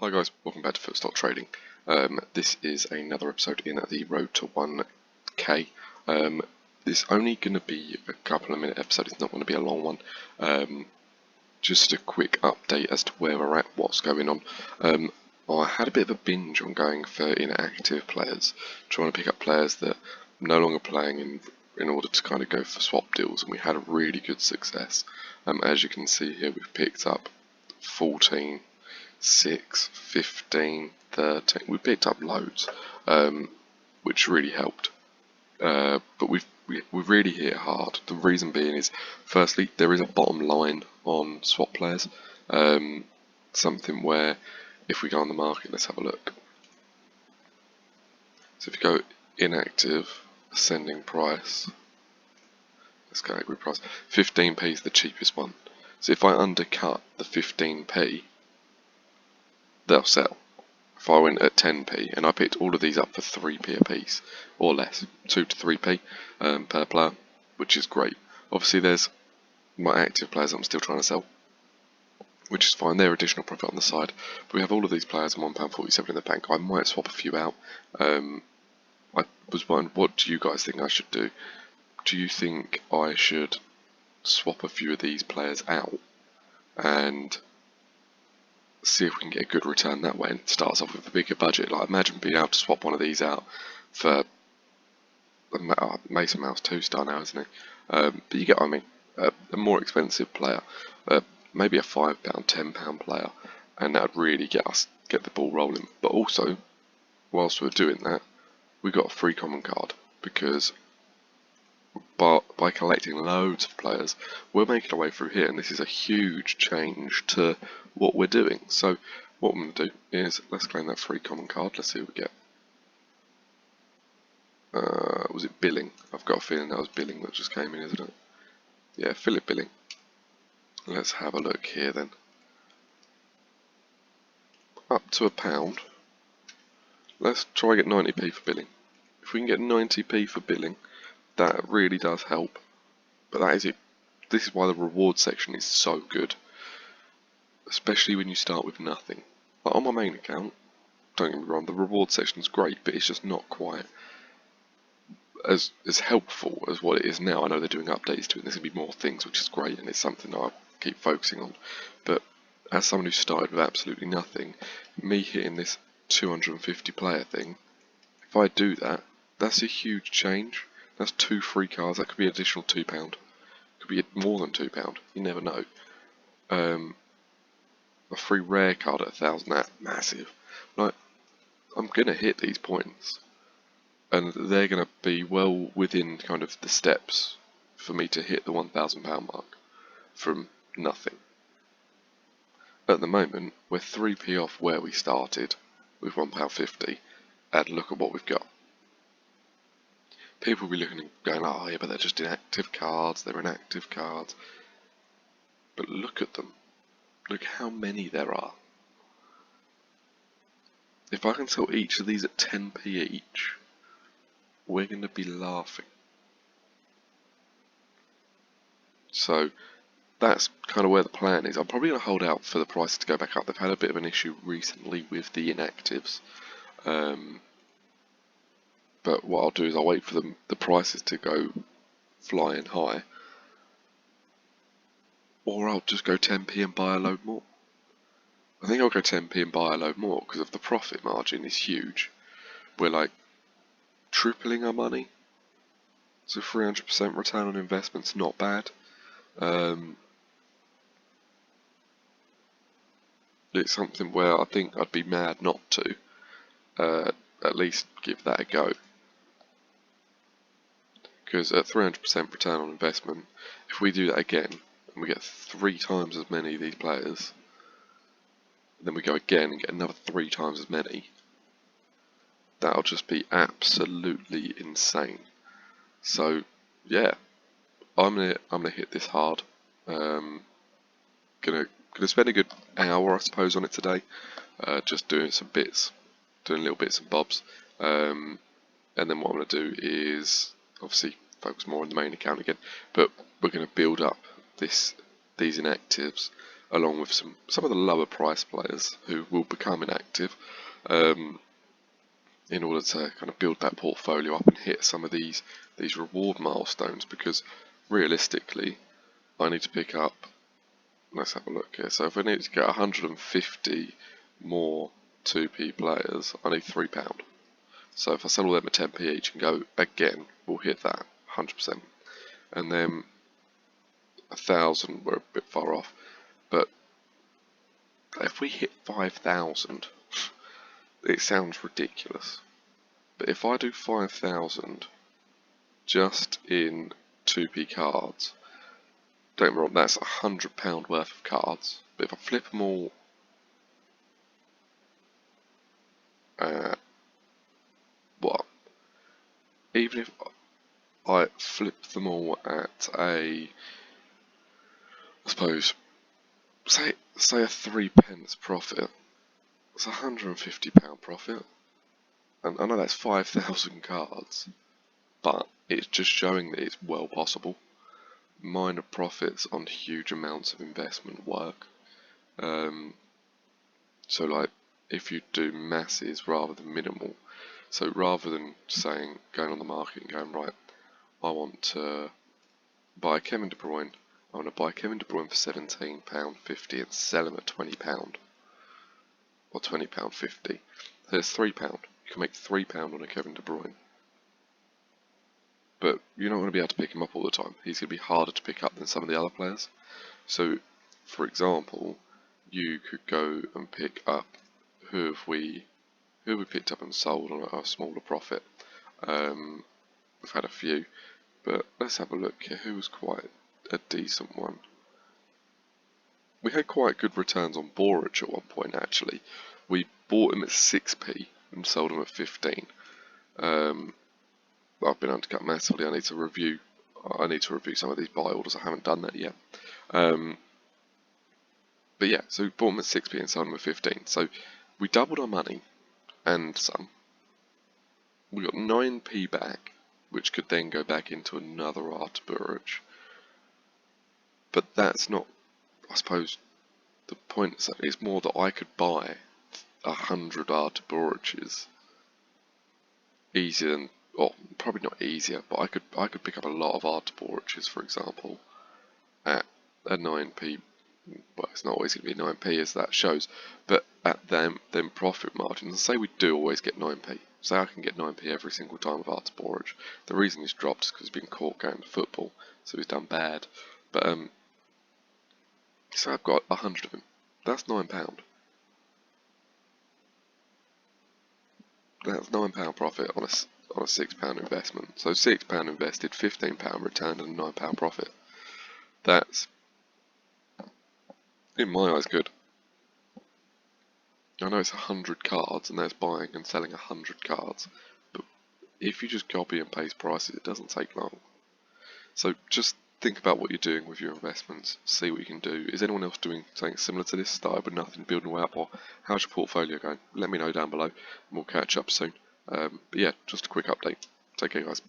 Hi guys, welcome back to FootStock Trading. This is another episode in the Road to 1K. This is only going to be a couple of minute episode, it's not going to be a long one. Just a quick update as to where we're at, what's going on. I had a bit of a binge on going for inactive players, trying to pick up players that are no longer playing in order to kind of go for swap deals, and we had a really good success. As you can see here, we've picked up 14, 6, 15, 13, we picked up loads, which really helped, but we've really hit hard. The reason being is, firstly, there is a bottom line on swap players, something where if we go on the market, let's have a look. So if you go inactive, ascending price, let's go every price, 15p is the cheapest one. So if I undercut the 15p, they'll sell. If I went at 10p, and I picked all of these up for 3p a piece, or less, 2 to 3p per player, which is great. Obviously there's my active players I'm still trying to sell, which is fine, they're additional profit on the side. But we have all of these players and £1.47 in the bank. I might swap a few out. I was wondering, what do you guys think I should do? Do you think I should swap a few of these players out and see if we can get a good return that way, and it starts off with a bigger budget? Like, imagine being able to swap one of these out for Mason Mount's 2-star now, isn't it? But you get what I mean. A more expensive player, maybe a £5, £10 player, and that would really get the ball rolling. But also, whilst we're doing that, we got a free common card, because by collecting loads of players, we're making our way through here, and this is a huge change to what we're doing. So what I'm going to do is, let's claim that free common card. Let's see what we get. Was it Billing? I've got a feeling that was Billing that just came in, isn't it? Yeah, Philip Billing. Let's have a look here then. Up to £1. Let's try get 90p for Billing. If we can get 90p for Billing, that really does help. But that is it. This is why the reward section is so good, especially when you start with nothing. Like on my main account, don't get me wrong, the reward section is great, but it's just not quite as helpful as what it is now. I know they're doing updates to it, and there's going to be more things, which is great, and it's something that I'll keep focusing on. But as someone who started with absolutely nothing, me hitting this 250 player thing, if I do that, that's a huge change. That's 2 free cards. That could be an additional £2. Could be more than £2. You never know. A free rare card at 1,000. That's massive. Like, I'm gonna hit these points, and they're gonna be well within kind of the steps for me to hit the £1,000 mark from nothing. At the moment, we're 3p off where we started with £1.50, and look at what we've got. People will be looking and going, oh yeah, but they're just inactive cards, they're inactive cards. But look at them. Look how many there are. If I can sell each of these at 10p each, we're going to be laughing. So that's kind of where the plan is. I'm probably going to hold out for the prices to go back up. They've had a bit of an issue recently with the inactives. But what I'll do is I'll wait for the prices to go flying high, or I'll just go 10p and buy a load more. I think I'll go 10p and buy a load more because of the profit margin is huge. We're like tripling our money, so 300% return on investment's not bad. It's something where I think I'd be mad not to at least give that a go. Because at 300% return on investment, if we do that again, and we get 3 times as many of these players, then we go again and get another 3 times as many, that'll just be absolutely insane. So yeah, I'm gonna hit this hard. Gonna spend a good hour, I suppose, on it today, just doing some bits, doing little bits and bobs, and then what I'm gonna do is obviously focus more on the main account again. But we're gonna build up these inactives along with some of the lower price players who will become inactive, in order to kind of build that portfolio up and hit some of these reward milestones. Because realistically, I need to pick up. Let's have a look here. So if I need to get 150 more 2p players, I need £3. So if I sell all them at 10p each and go again, we'll hit that 100%. And then 1,000, we're a bit far off. But if we hit 5,000, it sounds ridiculous. But if I do 5,000 just in 2p cards, don't get me wrong, that's £100 worth of cards. But if I flip them all at what? Even if I flip them all at I suppose, say a 3p profit, it's £150 profit. And I know that's 5,000 cards, but it's just showing that it's well possible. Minor profits on huge amounts of investment work. So like, if you do masses rather than minimal, so rather than saying, going on the market and going, right, I want to buy Kevin De Bruyne, I want to buy Kevin De Bruyne for £17.50 and sell him at £20 or £20.50. So it's £3. You can make £3 on a Kevin De Bruyne. But you're not going to be able to pick him up all the time. He's going to be harder to pick up than some of the other players. So, for example, you could go and pick up who have we picked up and sold on a smaller profit. We've had a few, but let's have a look here. Who was quite a decent one? We had quite good returns on Borich at one point. Actually, we bought him at 6p and sold him at 15. I've been undercut massively. I need to review some of these buy orders. I haven't done that yet. But yeah, so we bought them at 6p and sold them at 15. So we doubled our money and some. We got 9p back, which could then go back into another Artur Boruc. But that's not, I suppose, the point. It's more that I could buy 100 Artur Borucs easier than, well, probably not easier, but I could pick up a lot of Artur Borucs, for example, at a 9p. Well, it's not always going to be 9p as that shows, but at them profit margins. Say we do always get 9p. Say I can get 9p every single time with Artur Boruc. The reason he's dropped is because he's been caught going to football, so he's done bad. But so I've got 100 of him. That's £9. That's £9 profit on a £6 investment. So £6 invested, £15 returned, and a £9 profit. That's, in my eyes, good. I know it's 100 cards, and that's buying and selling 100 cards, but if you just copy and paste prices, it doesn't take long. So just think about what you're doing with your investments, see what you can do. Is anyone else doing something similar to this? Started with nothing, building way up, or how's your portfolio going? Let me know down below, and we'll catch up soon. But yeah, just a quick update. Take care, guys.